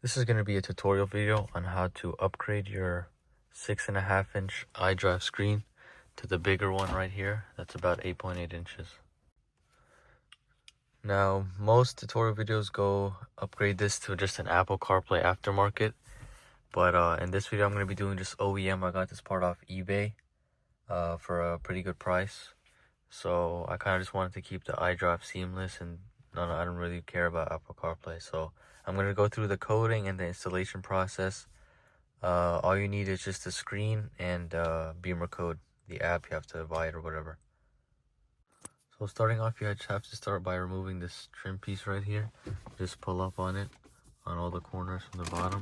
This is going to be a tutorial video on how to upgrade your 6.5-inch iDrive screen to the bigger one right here. That's about 8.8 inches. Now, most tutorial videos go upgrade this to just an Apple CarPlay aftermarket. But in this video, I'm going to be doing just OEM. I got this part off eBay for a pretty good price. So I kind of just wanted to keep the iDrive seamless, and I don't really care about Apple CarPlay. So I'm going to go through the coding and the installation process. All you need is just the screen and bimmercode, the app. You have to buy it or whatever. So starting off, you just have to start by removing this trim piece right here. Just pull up on it on all the corners from the bottom.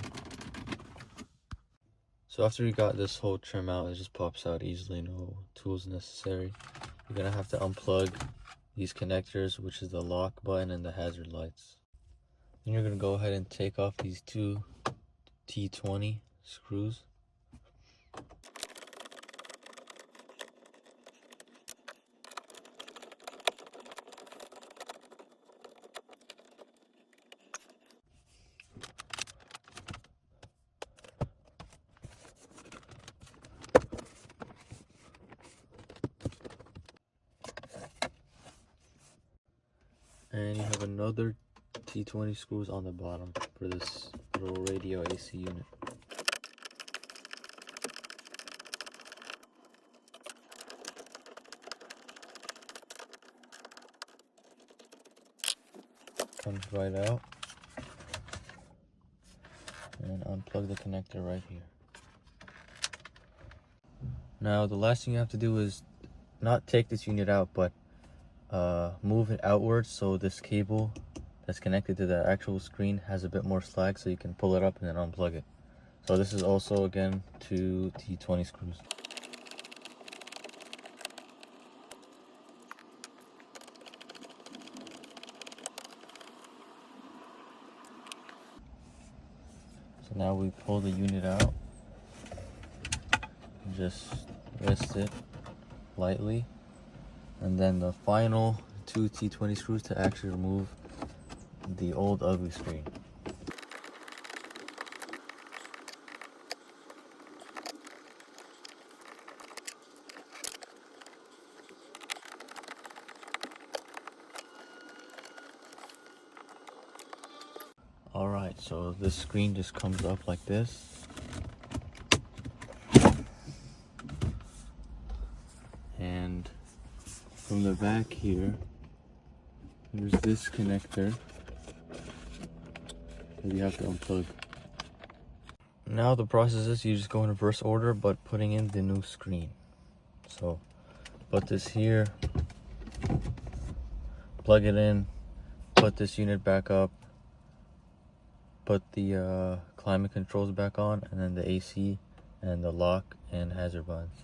So after you got this whole trim out, it just pops out easily, no tools necessary. You're gonna have to unplug these connectors, which is the lock button and the hazard lights. Then you're gonna go ahead and take off these two T20 screws. And you have another T20 screws on the bottom for this little radio AC unit. Comes right out. And unplug the connector right here. Now the last thing you have to do is not take this unit out, but move it outwards so this cable that's connected to the actual screen has a bit more slack, so you can pull it up and then unplug it. So this is also, again, two T20 screws. So now we pull the unit out, just rest it lightly, and then the final two T20 screws to actually remove the old ugly screen. Alright, so this screen just comes up like this. And from the back here, there's this connector that you have to unplug. Now the process is you just go in reverse order, but putting in the new screen. So put this here, plug it in, put this unit back up, put the climate controls back on, and then the AC and the lock and hazard buttons.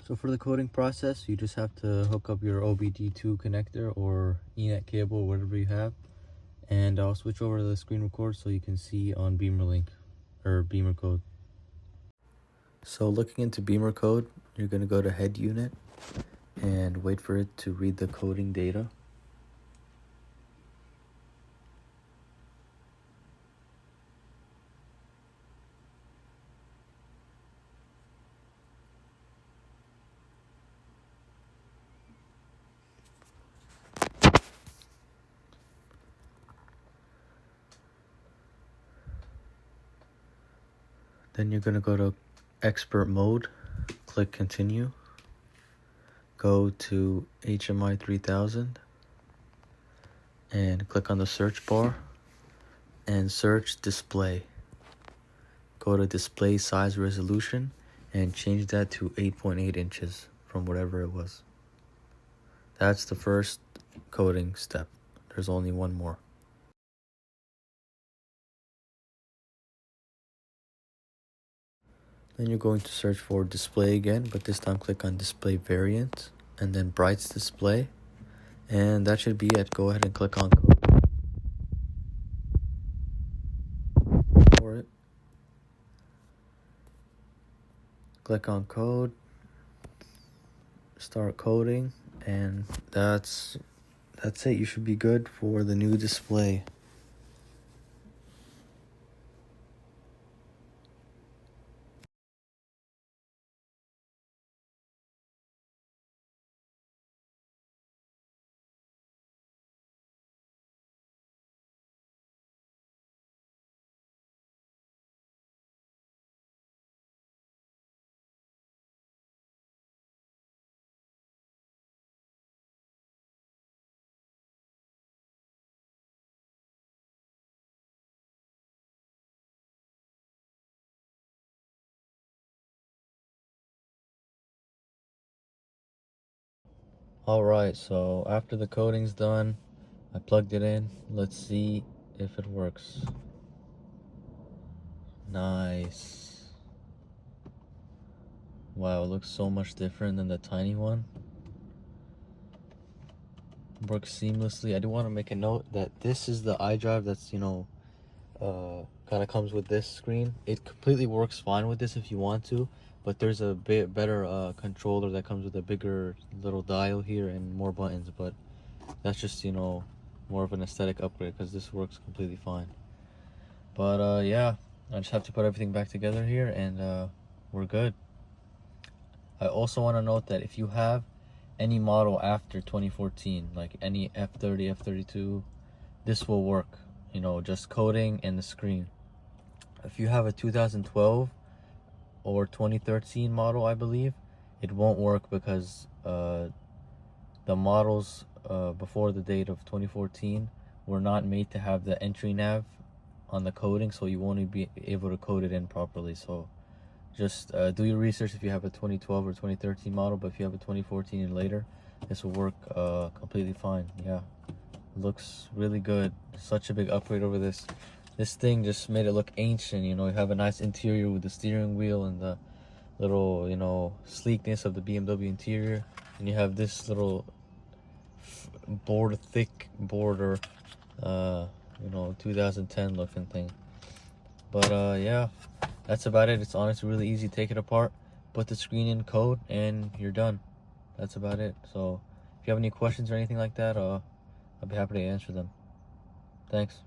So for the coding process, you just have to hook up your OBD2 connector or Ethernet cable or whatever you have, and I'll switch over to the screen record so you can see on bimmercode. So looking into bimmercode, you're going to go to head unit and wait for it to read the coding data. Then you're going to go to expert mode, click continue, go to HMI 3000 and click on the search bar and search display. Go to display size resolution and change that to 8.8 inches from whatever it was. That's the first coding step. There's only one more. Then you're going to search for display again, but this time click on display variant and then brights display, and that should be it. Go ahead and click on code for it. Click on code, start coding, and that's it. You should be good for the new display. Alright, so after the coding's done, I plugged it in. Let's see if it works. Nice. Wow, it looks so much different than the tiny one. Works seamlessly. I do want to make a note that this is the iDrive that's, kind of comes with this screen. It completely works fine with this if you want to, but there's a bit better controller that comes with a bigger little dial here and more buttons, but that's just, more of an aesthetic upgrade because this works completely fine. But yeah, I just have to put everything back together here and we're good. I also want to note that if you have any model after 2014, like any f30, f32, this will work, just coding and the screen. If you have a 2012 or 2013 model, I believe, it won't work because the models before the date of 2014 were not made to have the entry nav on the coding, so you won't be able to code it in properly. So just do your research if you have a 2012 or 2013 model, but if you have a 2014 and later, this will work completely fine. Yeah, looks really good. Such a big upgrade over this. This thing just made it look ancient. You have a nice interior with the steering wheel and the little, sleekness of the BMW interior, and you have this little thick border, 2010 looking thing. But yeah, that's about it. It's honestly really easy. Take it apart, put the screen in, code, and you're done. That's about it. So if you have any questions or anything like that, I'll be happy to answer them. Thanks.